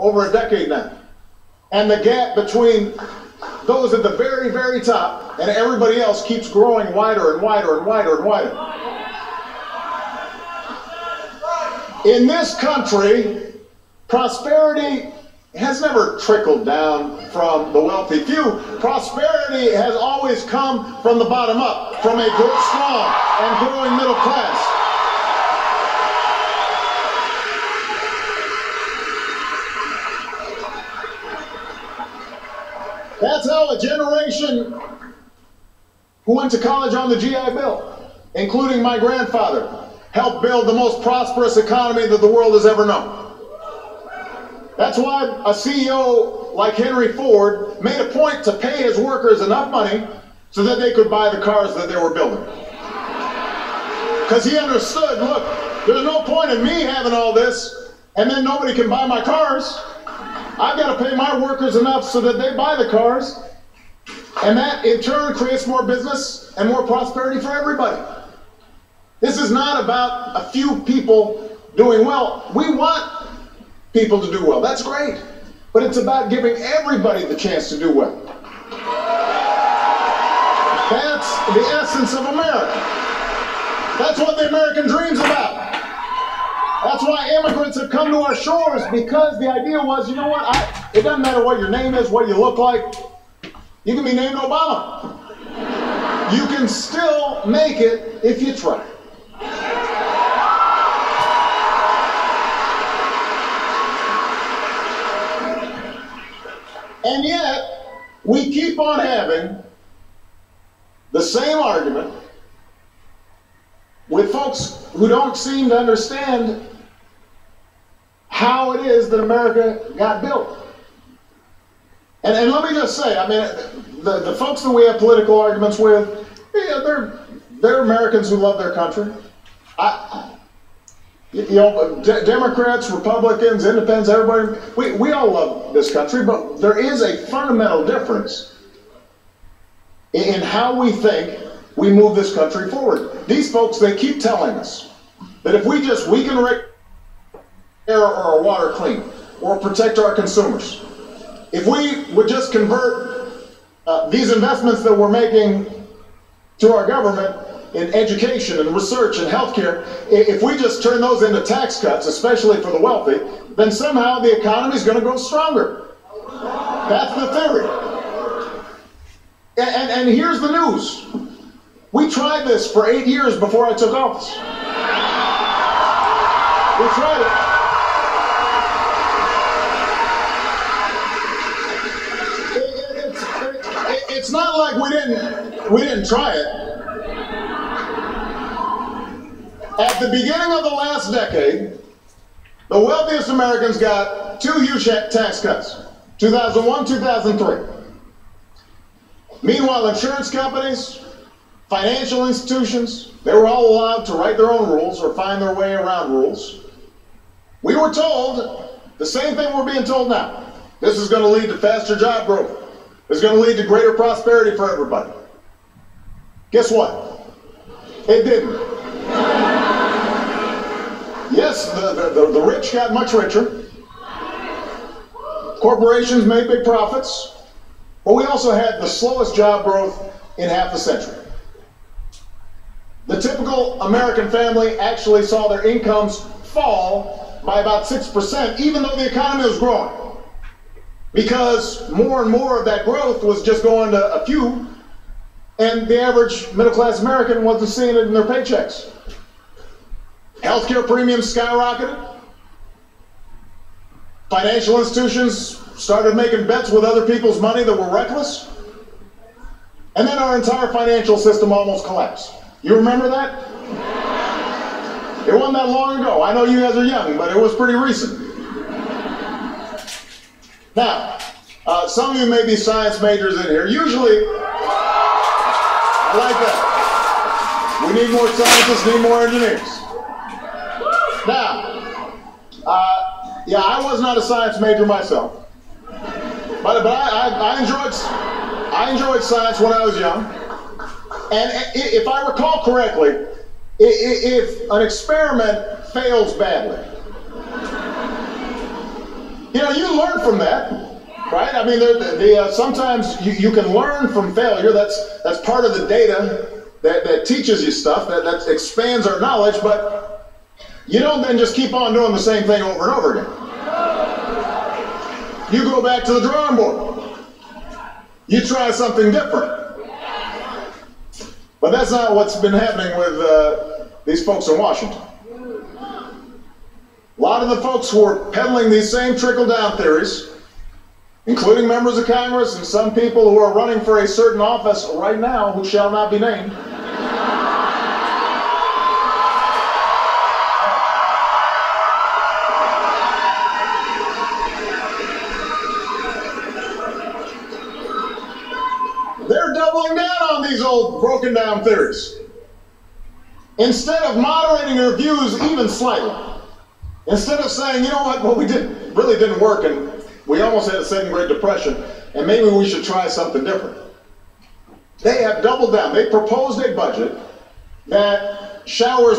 over a decade now. And the gap between those at the very, very top and everybody else keeps growing wider and wider and wider and wider. In this country, prosperity has never trickled down from the wealthy few. Prosperity has always come from the bottom up, from a strong and growing middle class. That's how a generation who went to college on the GI Bill, including my grandfather, helped build the most prosperous economy that the world has ever known. That's why a CEO like Henry Ford made a point to pay his workers enough money so that they could buy the cars that they were building. Because he understood, look, there's no point in me having all this and then nobody can buy my cars. I've got to pay my workers enough so that they buy the cars. And that in turn creates more business and more prosperity for everybody. This is not about a few people doing well. We want people to do well. That's great. But it's about giving everybody the chance to do well. That's the essence of America. That's what the American dream's about. That's why immigrants have come to our shores, because the idea was, you know what, it doesn't matter what your name is, what you look like. You can be named Obama. You can still make it if you try. And yet, we keep on having the same argument with folks who don't seem to understand how it is that America got built. And let me just say, I mean, the folks that we have political arguments with, yeah, they're Americans who love their country. Democrats, Republicans, Independents, everybody, we all love this country, but there is a fundamental difference in how we think we move this country forward. These folks, they keep telling us that if we can make air or our water clean, or protect our consumers, if we would just convert these investments that we're making to our government in education and research and healthcare, if we just turn those into tax cuts, especially for the wealthy, then somehow the economy is going to grow stronger. That's the theory. And here's the news. We tried this for 8 years before I took office. We tried it. It's not like we didn't try it. At the beginning of the last decade, the wealthiest Americans got 2 huge tax cuts, 2001, 2003. Meanwhile, insurance companies, financial institutions, they were all allowed to write their own rules or find their way around rules. We were told the same thing we're being told now. This is going to lead to faster job growth. It's going to lead to greater prosperity for everybody. Guess what? It didn't. Yes, the rich got much richer. Corporations made big profits. But we also had the slowest job growth in half a century. The typical American family actually saw their incomes fall by about 6%, even though the economy was growing. Because more and more of that growth was just going to a few, and the average middle-class American wasn't seeing it in their paychecks. Healthcare premiums skyrocketed. Financial institutions started making bets with other people's money that were reckless. And then our entire financial system almost collapsed. You remember that? It wasn't that long ago. I know you guys are young, but it was pretty recent. Now, some of you may be science majors in here. Usually, I like that. We need more scientists, need more engineers. Now, yeah, I was not a science major myself, but I enjoyed science when I was young. And if I recall correctly, if an experiment fails badly, You know, you learn from that, right? I mean, sometimes you can learn from failure. That's part of the data that teaches you stuff, that expands our knowledge, but you don't then just keep on doing the same thing over and over again. You go back to the drawing board. You try something different. But that's not what's been happening with these folks in Washington. A lot of the folks who are peddling these same trickle-down theories, including members of Congress and some people who are running for a certain office right now who shall not be named, they're doubling down on these old broken down theories. Instead of moderating their views even slightly, instead of saying, you know what we did really didn't work and we almost had a second Great Depression and maybe we should try something different, they have doubled down. They proposed a budget that showers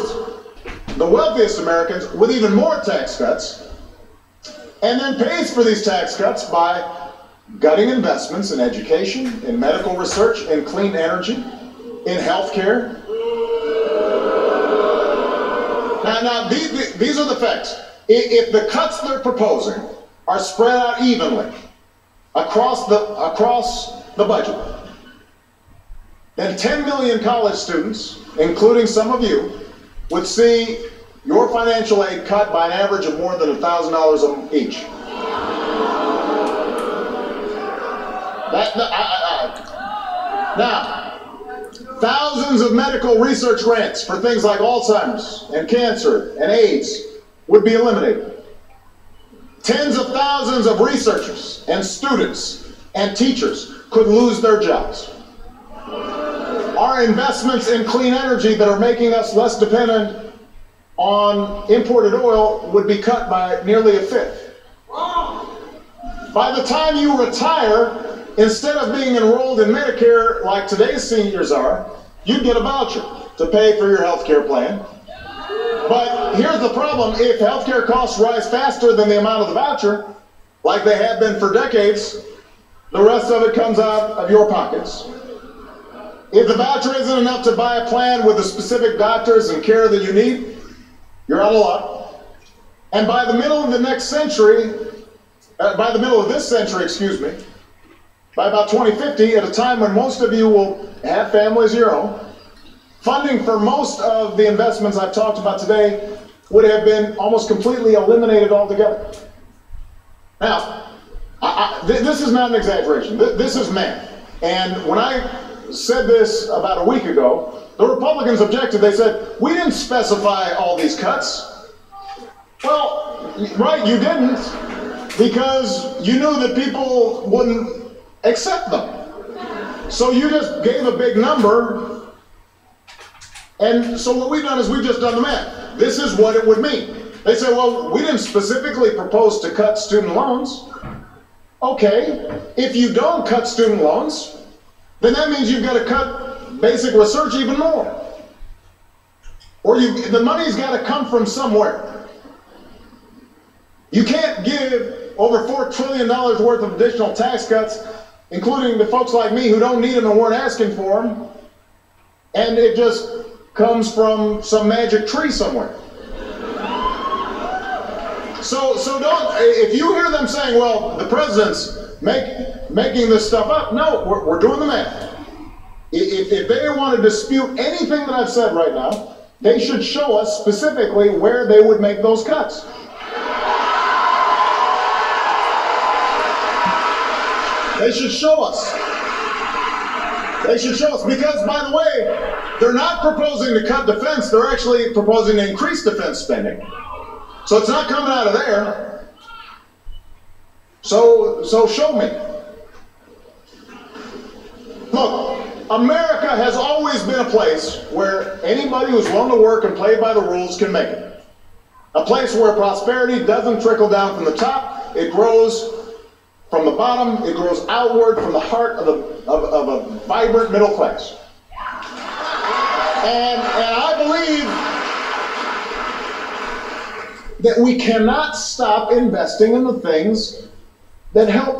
the wealthiest Americans with even more tax cuts and then pays for these tax cuts by gutting investments in education, in medical research, in clean energy, in health care. Now these are the facts. If the cuts they're proposing are spread out evenly across the budget, then 10 million college students, including some of you, would see your financial aid cut by an average of more than $1,000 each. Now, thousands of medical research grants for things like Alzheimer's and cancer and AIDS would be eliminated. Tens of thousands of researchers and students and teachers could lose their jobs. Our investments in clean energy that are making us less dependent on imported oil would be cut by nearly a fifth. By the time you retire, instead of being enrolled in Medicare like today's seniors are, you'd get a voucher to pay for your health care plan. But here's the problem. If health care costs rise faster than the amount of the voucher, like they have been for decades, the rest of it comes out of your pockets. If the voucher isn't enough to buy a plan with the specific doctors and care that you need, you're out of luck. And by the middle of this century, by about 2050, at a time when most of you will have families of your own, funding for most of the investments I've talked about today would have been almost completely eliminated altogether. Now, this is not an exaggeration. This is math. And when I said this about a week ago, the Republicans objected. They said, we didn't specify all these cuts. Well, right, you didn't, because you knew that people wouldn't accept them. So you just gave a big number, and so what we've done is we've just done the math. This is what it would mean. They say, well, we didn't specifically propose to cut student loans. Okay, if you don't cut student loans, then that means you've got to cut basic research even more. Or the money's got to come from somewhere. You can't give over $4 trillion worth of additional tax cuts, including the folks like me who don't need them and weren't asking for them, and it just comes from some magic tree somewhere. So don't, if you hear them saying, well, the president's making this stuff up, no, we're doing the math. If they want to dispute anything that I've said right now, they should show us specifically where they would make those cuts. They should show us. They should show us, because, by the way, they're not proposing to cut defense, they're actually proposing to increase defense spending. So it's not coming out of there. So show me. Look, America has always been a place where anybody who's willing to work and play by the rules can make it. A place where prosperity doesn't trickle down from the top, it grows from the bottom, it grows outward from the heart of a vibrant middle class. And I believe, that we cannot stop investing in the things that help